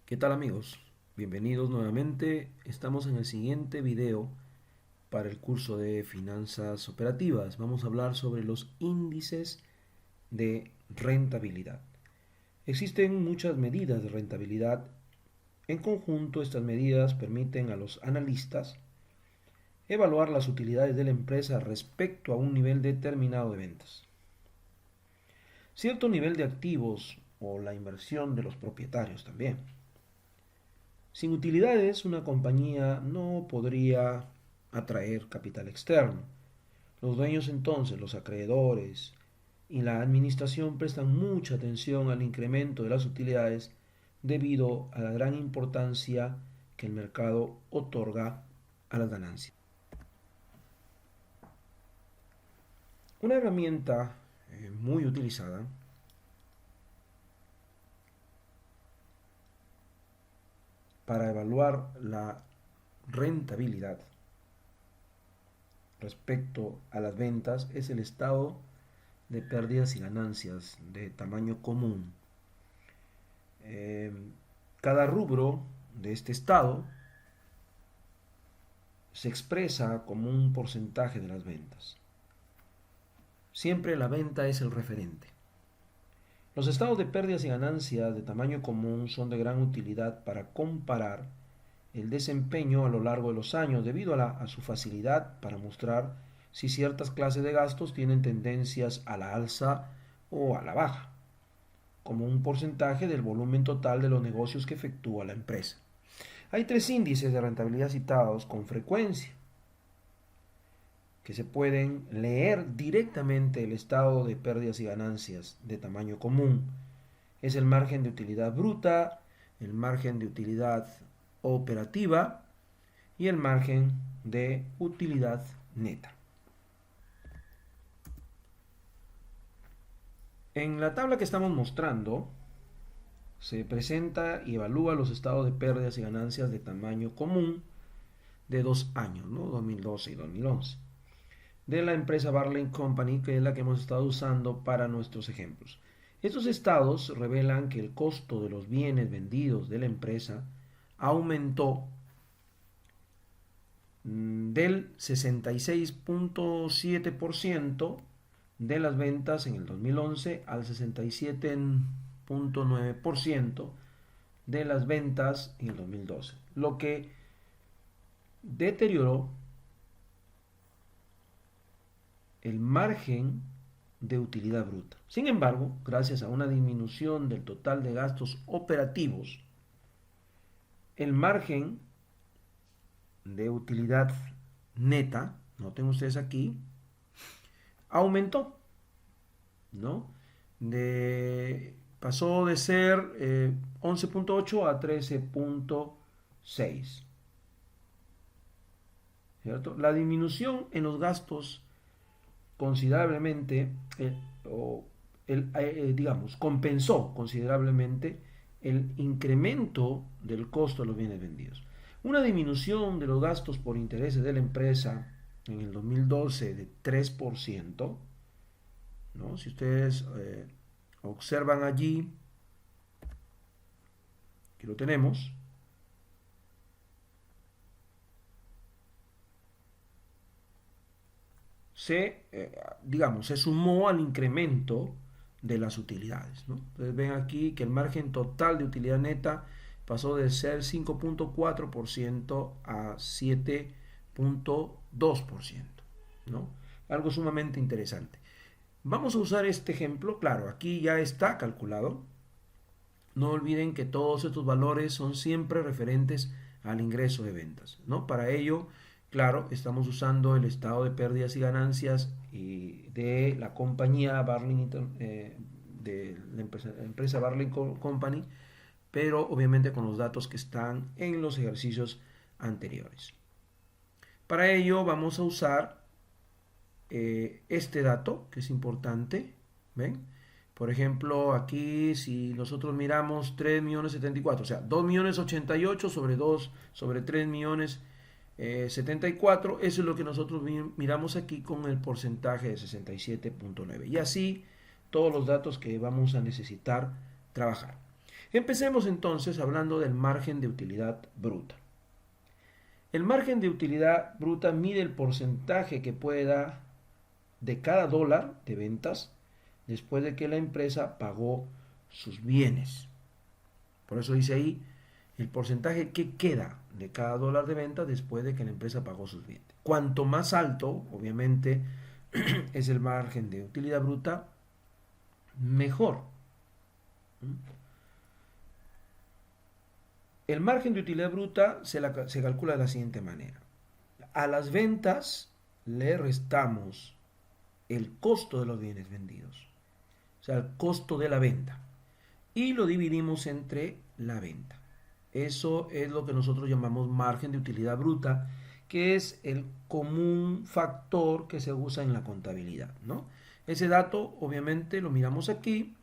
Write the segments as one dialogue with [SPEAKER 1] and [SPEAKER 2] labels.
[SPEAKER 1] ¿Qué tal amigos? Bienvenidos nuevamente. Estamos en el siguiente video para el curso de finanzas operativas. Vamos a hablar sobre los índices de rentabilidad. Existen muchas medidas de rentabilidad. En conjunto, estas medidas permiten a los analistas evaluar las utilidades de la empresa respecto a un nivel determinado de ventas, cierto nivel de activos o la inversión de los propietarios también. Sin utilidades, una compañía no podría atraer capital externo. Los dueños entonces, los acreedores y la administración prestan mucha atención al incremento de las utilidades debido a la gran importancia que el mercado otorga a las ganancias. Una herramienta muy utilizada para evaluar la rentabilidad respecto a las ventas es el estado de pérdidas y ganancias de tamaño común. Cada rubro de este estado se expresa como un porcentaje de las ventas. Siempre la venta es el referente. Los estados de pérdidas y ganancias de tamaño común son de gran utilidad para comparar el desempeño a lo largo de los años debido a su facilidad para mostrar si ciertas clases de gastos tienen tendencias a la alza o a la baja, como un porcentaje del volumen total de los negocios que efectúa la empresa. Hay tres índices de rentabilidad citados con frecuencia que se pueden leer directamente el estado de pérdidas y ganancias de tamaño común. Es el margen de utilidad bruta, el margen de utilidad operativa y el margen de utilidad neta. En la tabla que estamos mostrando se presenta y evalúa los estados de pérdidas y ganancias de tamaño común de 2 años, ¿no? 2012 y 2011, de la empresa Barley Company, que es la que hemos estado usando para nuestros ejemplos. Estos estados revelan que el costo de los bienes vendidos de la empresa aumentó del 66.7% de las ventas en el 2011 al 67.9% de las ventas en el 2012, lo que deterioró el margen de utilidad bruta. Sin embargo, gracias a una disminución del total de gastos operativos, el margen de utilidad neta, noten ustedes aquí, aumentó, ¿no? Pasó de ser 11.8 a 13.6, ¿cierto? La disminución en los gastos considerablemente, digamos, compensó considerablemente el incremento del costo de los bienes vendidos. Una disminución de los gastos por intereses de la empresa en el 2012 de 3%, ¿no? Si ustedes observan allí, que lo tenemos, digamos, se sumó al incremento de las utilidades, ¿no? Entonces ven aquí que el margen total de utilidad neta pasó de ser 5.4% a 7.2%, ¿no? Algo sumamente interesante. Vamos a usar este ejemplo, claro, aquí ya está calculado. No olviden que todos estos valores son siempre referentes al ingreso de ventas, ¿no? Para ello, claro, estamos usando el estado de pérdidas y ganancias de la compañía Barling, de la empresa Barling Company, pero obviamente con los datos que están en los ejercicios anteriores. Para ello vamos a usar este dato que es importante, ¿ven? Por ejemplo, aquí si nosotros miramos 3.074.000, o sea, 2.088.000 sobre 2 sobre 3.074.000, eso es lo que nosotros miramos aquí con el porcentaje de 67.9. Y así todos los datos que vamos a necesitar trabajar. Empecemos entonces hablando del margen de utilidad bruta. El margen de utilidad bruta mide el porcentaje que puede dar de cada dólar de ventas después de que la empresa pagó sus bienes. Por eso dice ahí el porcentaje que queda de cada dólar de venta después de que la empresa pagó sus bienes. Cuanto más alto, obviamente, es el margen de utilidad bruta, mejor. El margen de utilidad bruta se calcula de la siguiente manera. A las ventas le restamos el costo de los bienes vendidos, o sea, el costo de la venta, y lo dividimos entre la venta. Eso es lo que nosotros llamamos margen de utilidad bruta, que es el común factor que se usa en la contabilidad, ¿no? Ese dato, obviamente, lo miramos aquí.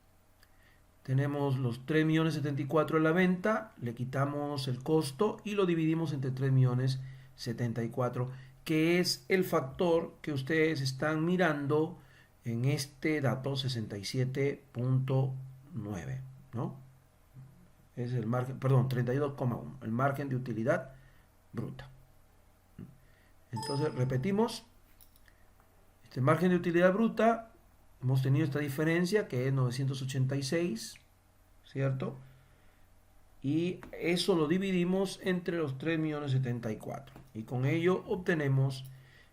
[SPEAKER 1] Tenemos los 3.074.000 en la venta, le quitamos el costo y lo dividimos entre 3.074.000, que es el factor que ustedes están mirando en este dato 67.9, ¿no? Es el margen, perdón, 32,1, el margen de utilidad bruta. Entonces, repetimos, este margen de utilidad bruta, hemos tenido esta diferencia que es 986, ¿cierto? Y eso lo dividimos entre los 3.074.000. Y con ello obtenemos,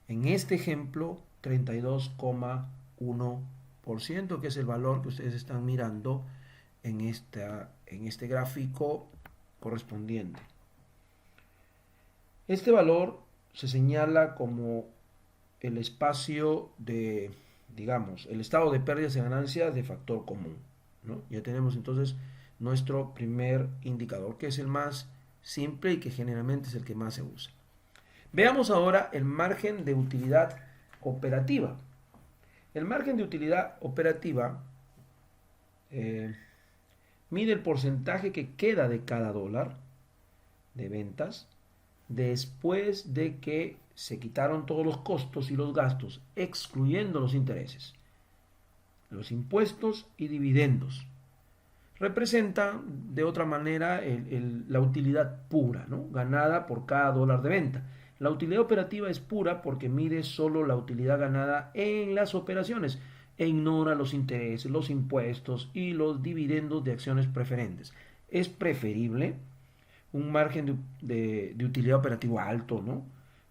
[SPEAKER 1] en este ejemplo, 32,1%, que es el valor que ustedes están mirando en este gráfico correspondiente. Este valor se señala como el espacio de, digamos, el estado de pérdidas y ganancias de factor común, ¿no? Ya tenemos entonces nuestro primer indicador, que es el más simple y que generalmente es el que más se usa. Veamos ahora el margen de utilidad operativa. El margen de utilidad operativa mide el porcentaje que queda de cada dólar de ventas después de que se quitaron todos los costos y los gastos, excluyendo los intereses, los impuestos y dividendos. Representa de otra manera la utilidad pura, ¿no? Ganada por cada dólar de venta. La utilidad operativa es pura porque mide solo la utilidad ganada en las operaciones e ignora los intereses, los impuestos y los dividendos de acciones preferentes. Es preferible un margen de utilidad operativo alto, ¿no?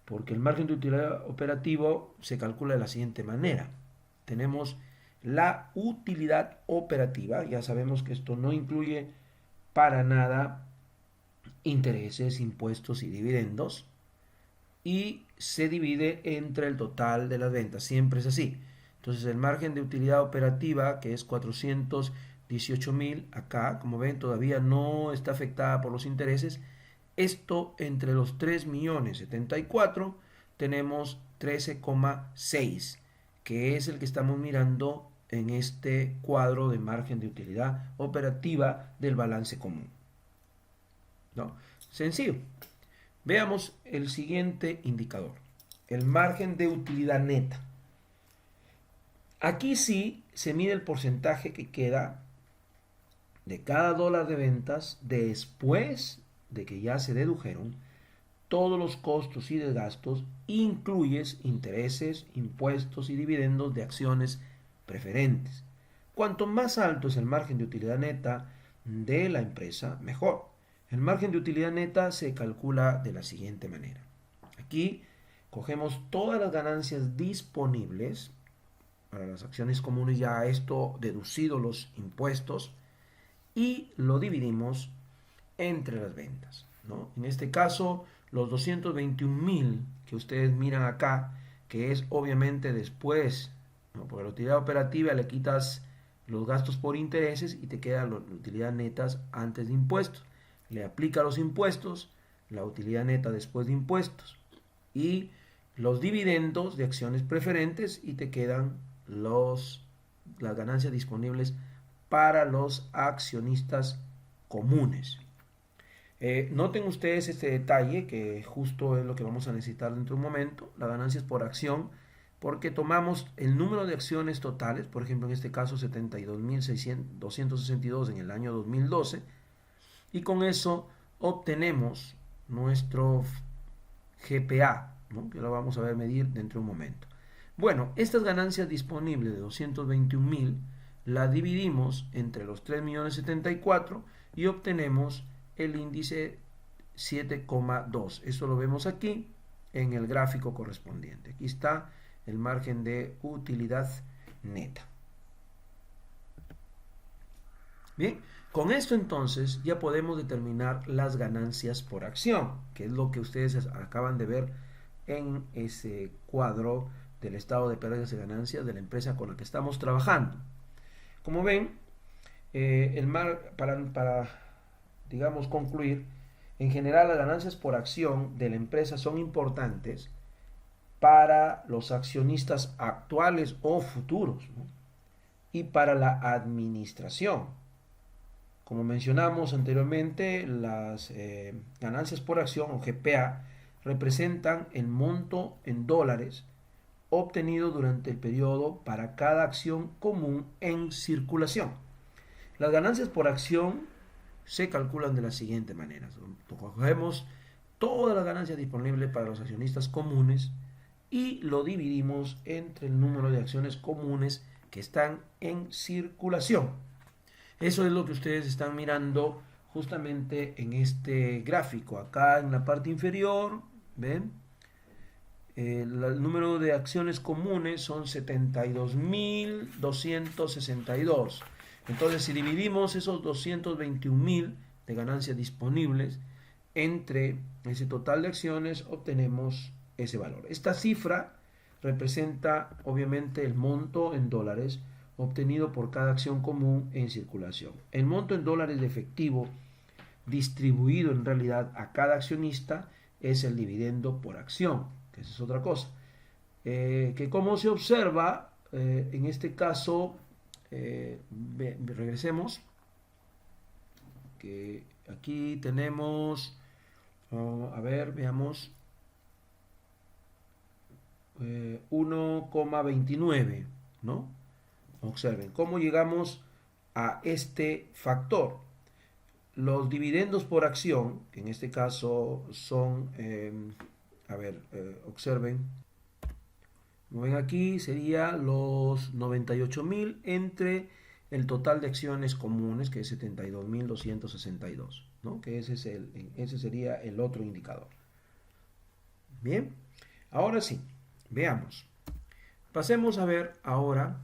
[SPEAKER 1] Porque el margen de utilidad operativo se calcula de la siguiente manera. Tenemos la utilidad operativa, ya sabemos que esto no incluye para nada intereses, impuestos y dividendos, y se divide entre el total de las ventas, siempre es así. Entonces el margen de utilidad operativa, que es 418.000, acá, como ven, todavía no está afectada por los intereses. Esto entre los 3.074.000 tenemos 13,6, que es el que estamos mirando en este cuadro de margen de utilidad operativa del balance común, ¿no? Sencillo. Veamos el siguiente indicador, el margen de utilidad neta. Aquí sí se mide el porcentaje que queda de cada dólar de ventas después de que ya se dedujeron todos los costos y de gastos, incluyes intereses, impuestos y dividendos de acciones preferentes. Cuanto más alto es el margen de utilidad neta de la empresa, mejor. El margen de utilidad neta se calcula de la siguiente manera. Aquí cogemos todas las ganancias disponibles para las acciones comunes, ya esto deducido los impuestos, y lo dividimos entre las ventas, ¿no? En este caso, los 221.000 que ustedes miran acá, que es obviamente después, ¿no? Porque la utilidad operativa le quitas los gastos por intereses y te queda la utilidad netas antes de impuestos. Le aplica los impuestos, la utilidad neta después de impuestos y los dividendos de acciones preferentes y te quedan las ganancias disponibles para los accionistas comunes. Noten ustedes este detalle que justo es lo que vamos a necesitar dentro de un momento, las ganancias por acción, porque tomamos el número de acciones totales, por ejemplo en este caso 72.262 en el año 2012, y con eso obtenemos nuestro GPA, ¿no? Que lo vamos a ver medir dentro de un momento. Bueno, estas ganancias disponibles de 221.000 la dividimos entre los 3.074.000 y obtenemos el índice 7,2. Eso lo vemos aquí en el gráfico correspondiente. Aquí está el margen de utilidad neta. Bien, con esto entonces ya podemos determinar las ganancias por acción, que es lo que ustedes acaban de ver en ese cuadro del estado de pérdidas y ganancias de la empresa con la que estamos trabajando. Como ven, para, digamos, concluir, en general las ganancias por acción de la empresa son importantes para los accionistas actuales o futuros, ¿no? Y para la administración. Como mencionamos anteriormente, las ganancias por acción o GPA representan el monto en dólares obtenido durante el periodo para cada acción común en circulación. Las ganancias por acción se calculan de la siguiente manera. Cogemos todas las ganancias disponibles para los accionistas comunes y lo dividimos entre el número de acciones comunes que están en circulación. Eso es lo que ustedes están mirando justamente en este gráfico. Acá en la parte inferior, ¿ven? El número de acciones comunes son 72.262. Entonces, si dividimos esos 221.000 de ganancias disponibles entre ese total de acciones, obtenemos ese valor. Esta cifra representa obviamente el monto en dólares obtenido por cada acción común en circulación. El monto en dólares de efectivo distribuido en realidad a cada accionista es el dividendo por acción, que esa es otra cosa. Que como se observa, en este caso, regresemos, que aquí tenemos, a ver, veamos, 1,29, ¿no? Observen cómo llegamos a este factor. Los dividendos por acción, que en este caso son, observen, como ven aquí, sería los 98.000 entre el total de acciones comunes, que es 72.262, ¿no? Que ese sería el otro indicador. Bien, ahora sí, veamos. Pasemos a ver ahora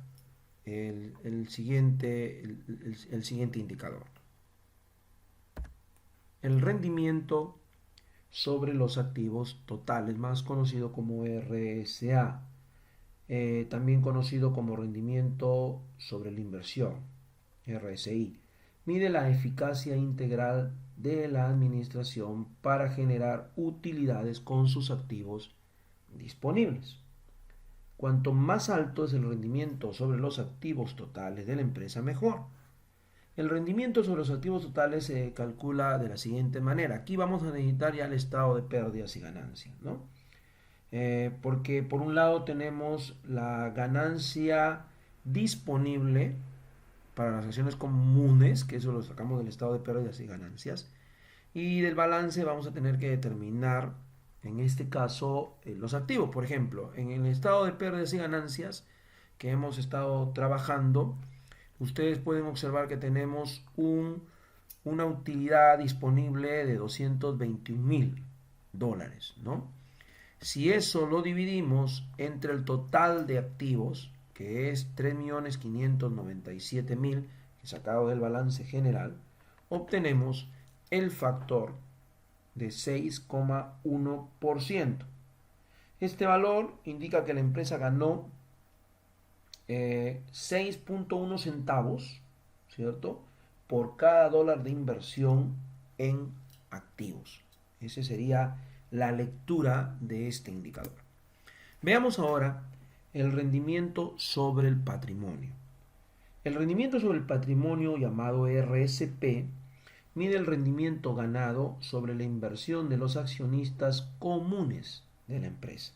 [SPEAKER 1] el siguiente indicador. El rendimiento sobre los activos totales, más conocido como RSA, también conocido como rendimiento sobre la inversión, RSI, mide la eficacia integral de la administración para generar utilidades con sus activos disponibles. Cuanto más alto es el rendimiento sobre los activos totales de la empresa, mejor. El rendimiento sobre los activos totales se calcula de la siguiente manera. Aquí vamos a necesitar ya el estado de pérdidas y ganancias, ¿no? Porque por un lado tenemos la ganancia disponible para las acciones comunes, que eso lo sacamos del estado de pérdidas y ganancias, y del balance vamos a tener que determinar, en este caso, los activos. Por ejemplo, en el estado de pérdidas y ganancias que hemos estado trabajando, ustedes pueden observar que tenemos una utilidad disponible de $221.000, ¿no? Si eso lo dividimos entre el total de activos, que es 3.597.000, que sacado del balance general, obtenemos el factor de 6,1%. Este valor indica que la empresa ganó 6.1 centavos, ¿cierto?, por cada dólar de inversión en activos. Esa sería la lectura de este indicador. Veamos ahora el rendimiento sobre el patrimonio. El rendimiento sobre el patrimonio, llamado RSP, mide el rendimiento ganado sobre la inversión de los accionistas comunes de la empresa.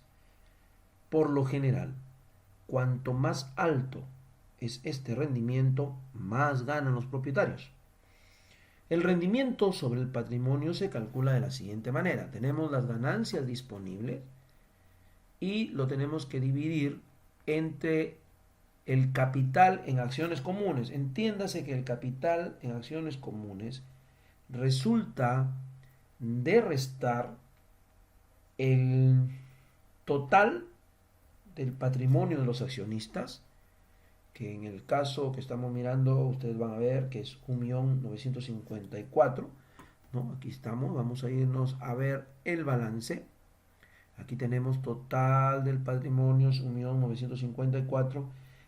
[SPEAKER 1] Por lo general, cuanto más alto es este rendimiento, más ganan los propietarios. El rendimiento sobre el patrimonio se calcula de la siguiente manera. Tenemos las ganancias disponibles y lo tenemos que dividir entre el capital en acciones comunes. Entiéndase que el capital en acciones comunes resulta de restar el total del patrimonio de los accionistas, que en el caso que estamos mirando ustedes van a ver que es 1.954.000, ¿no? Aquí estamos, vamos a irnos a ver el balance. Aquí tenemos total del patrimonio 1.954.000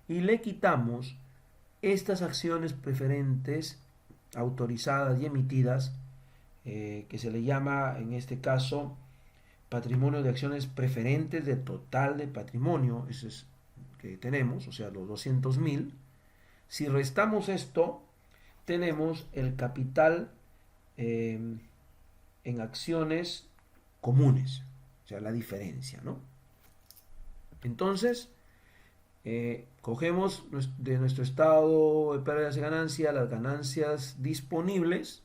[SPEAKER 1] y le quitamos estas acciones preferentes autorizadas y emitidas, que se le llama en este caso patrimonio de acciones preferentes de total de patrimonio, ese es que tenemos, o sea, los 200.000. Si restamos esto, tenemos el capital en acciones comunes, o sea, la diferencia, ¿no? Entonces, cogemos de nuestro estado de pérdidas y ganancias las ganancias disponibles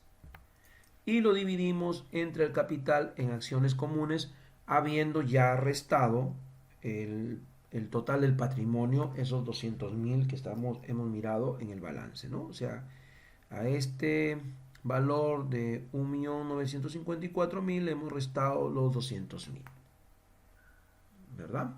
[SPEAKER 1] y lo dividimos entre el capital en acciones comunes, habiendo ya restado el total del patrimonio, esos 200.000 que hemos mirado en el balance, ¿no? O sea, a este valor de 1.954.000 le hemos restado los 200.000, ¿verdad?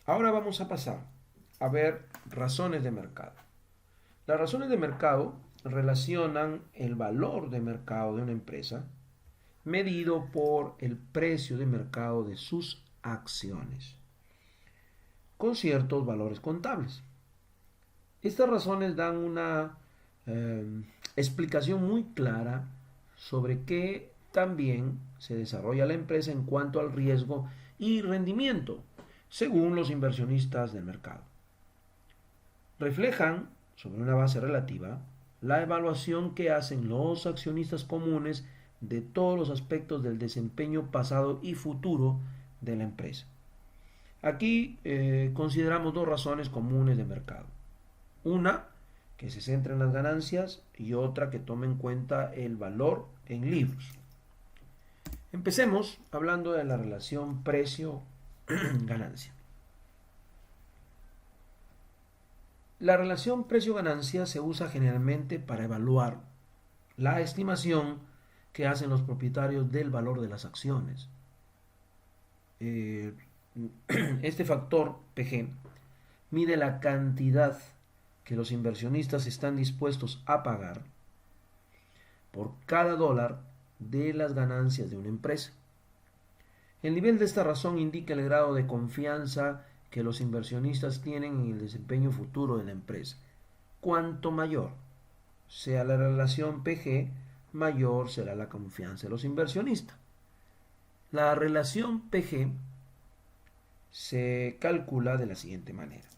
[SPEAKER 1] Ahora vamos a pasar a ver razones de mercado. Las razones de mercado relacionan el valor de mercado de una empresa medido por el precio de mercado de sus acciones con ciertos valores contables. Estas razones dan una explicación muy clara sobre qué también se desarrolla la empresa en cuanto al riesgo y rendimiento, según los inversionistas del mercado. Reflejan, sobre una base relativa, la evaluación que hacen los accionistas comunes de todos los aspectos del desempeño pasado y futuro de la empresa. Aquí consideramos dos razones comunes de mercado. Una que se centra en las ganancias y otra que toma en cuenta el valor en libros. Empecemos hablando de la relación precio-ganancia. La relación precio-ganancia se usa generalmente para evaluar la estimación que hacen los propietarios del valor de las acciones. Este factor PG mide la cantidad que los inversionistas están dispuestos a pagar por cada dólar de las ganancias de una empresa. El nivel de esta razón indica el grado de confianza que los inversionistas tienen en el desempeño futuro de la empresa. Cuanto mayor sea la relación PG, mayor será la confianza de los inversionistas. La relación PG se calcula de la siguiente manera.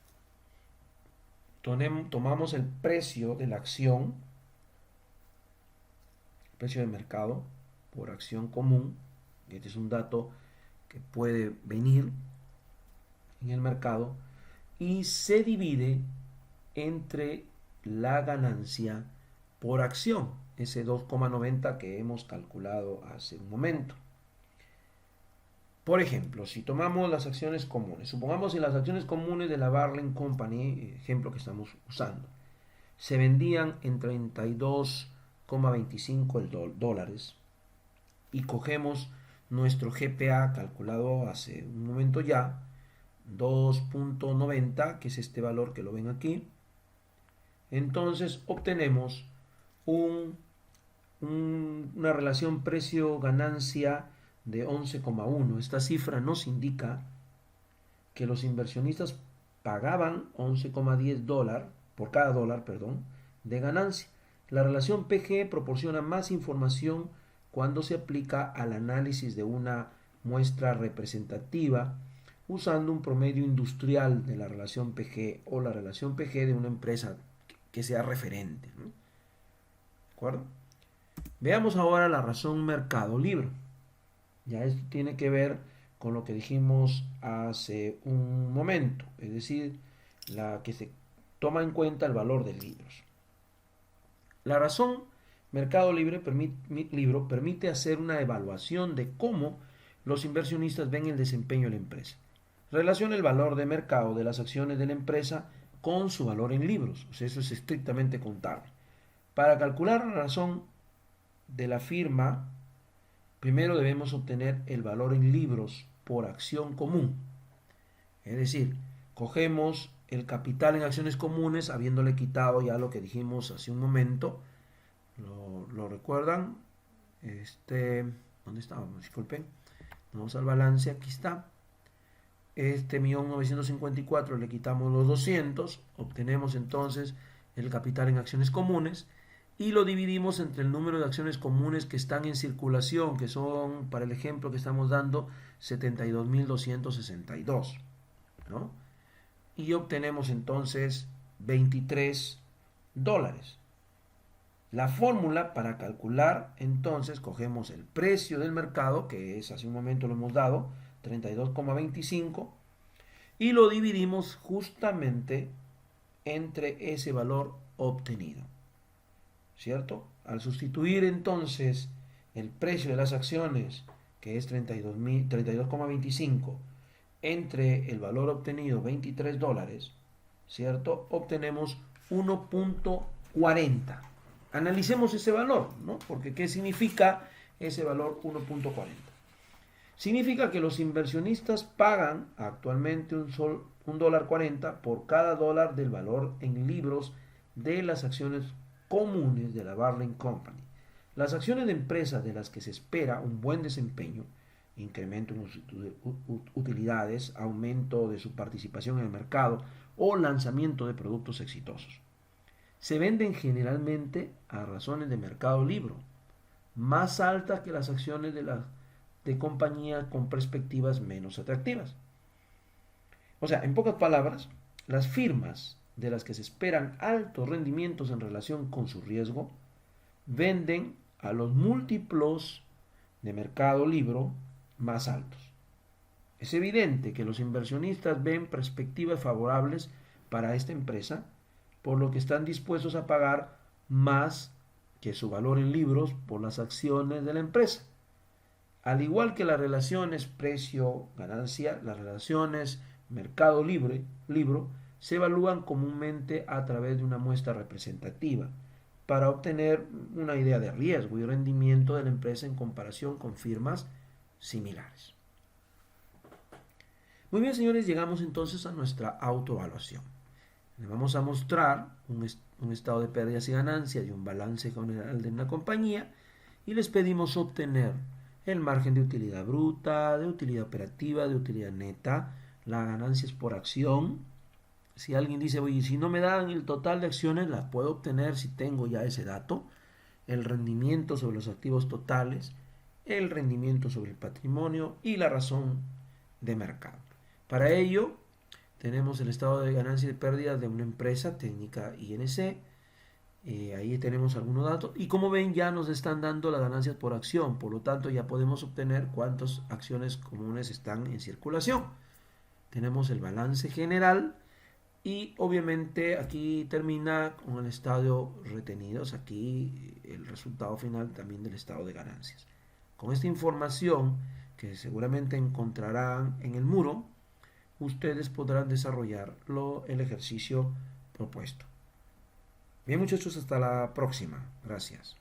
[SPEAKER 1] Tomamos el precio de la acción, el precio de mercado por acción común. Este es un dato que puede venir en el mercado y se divide entre la ganancia por acción, ese 2,90 que hemos calculado hace un momento. Por ejemplo, si tomamos las acciones comunes, supongamos en las acciones comunes de la Barling Company, ejemplo que estamos usando, se vendían en 32,25 dólares y cogemos nuestro GPA calculado hace un momento ya, 2,90, que es este valor que lo ven aquí. Entonces obtenemos una relación precio-ganancia de 11,1. Esta cifra nos indica que los inversionistas pagaban 11,10 dólares por cada dólar, de ganancia. La relación PG proporciona más información cuando se aplica al análisis de una muestra representativa usando un promedio industrial de la relación PG o la relación PG de una empresa que sea referente, ¿no? ¿De acuerdo? Veamos ahora la razón mercado libre. Ya esto tiene que ver con lo que dijimos hace un momento, es decir, la que se toma en cuenta el valor de libros. La razón Mercado Libre permite hacer una evaluación de cómo los inversionistas ven el desempeño de la empresa. Relaciona el valor de mercado de las acciones de la empresa con su valor en libros. O sea, eso es estrictamente contable. Para calcular la razón de la firma, primero debemos obtener el valor en libros por acción común. Es decir, cogemos el capital en acciones comunes, habiéndole quitado ya lo que dijimos hace un momento. ¿Lo recuerdan? ¿Dónde estábamos? Disculpen. Vamos al balance, aquí está. 1.954 le quitamos los 200, obtenemos entonces el capital en acciones comunes y lo dividimos entre el número de acciones comunes que están en circulación, que son, para el ejemplo que estamos dando, 72.262, ¿no? Y obtenemos entonces 23 dólares. La fórmula para calcular, entonces, cogemos el precio del mercado, que es, hace un momento lo hemos dado, 32,25, y lo dividimos justamente entre ese valor obtenido, ¿cierto? Al sustituir entonces el precio de las acciones, que es 32,25, entre el valor obtenido, 23 dólares, ¿cierto? Obtenemos 1.40. Analicemos ese valor, ¿no? Porque ¿qué significa ese valor 1.40? Significa que los inversionistas pagan actualmente $1.40 por cada dólar del valor en libros de las acciones comunes de la Barling Company. Las acciones de empresas de las que se espera un buen desempeño, incremento en utilidades, aumento de su participación en el mercado o lanzamiento de productos exitosos, se venden generalmente a razones de mercado libre, más altas que las acciones de compañías con perspectivas menos atractivas. O sea, en pocas palabras, las firmas de las que se esperan altos rendimientos en relación con su riesgo venden a los múltiplos de mercado libre más altos. Es evidente que los inversionistas ven perspectivas favorables para esta empresa, por lo que están dispuestos a pagar más que su valor en libros por las acciones de la empresa. Al igual que las relaciones precio-ganancia, las relaciones mercado-libro se evalúan comúnmente a través de una muestra representativa para obtener una idea de riesgo y rendimiento de la empresa en comparación con firmas similares. Muy bien, señores, llegamos entonces a nuestra autoevaluación. Le vamos a mostrar un estado de pérdidas y ganancias y un balance general de una compañía y les pedimos obtener el margen de utilidad bruta, de utilidad operativa, de utilidad neta, las ganancias por acción. Si alguien dice, oye, si no me dan el total de acciones, las puedo obtener si tengo ya ese dato. El rendimiento sobre los activos totales, el rendimiento sobre el patrimonio y la razón de mercado. Para ello, tenemos el estado de ganancia y de pérdida de una empresa técnica INC. Ahí tenemos algunos datos y como ven ya nos están dando las ganancias por acción, por lo tanto ya podemos obtener cuántas acciones comunes están en circulación. Tenemos el balance general y obviamente aquí termina con el estado retenidos, aquí el resultado final también del estado de ganancias. Con esta información que seguramente encontrarán en el muro, ustedes podrán desarrollar el ejercicio propuesto. Bien, muchachos, hasta la próxima. Gracias.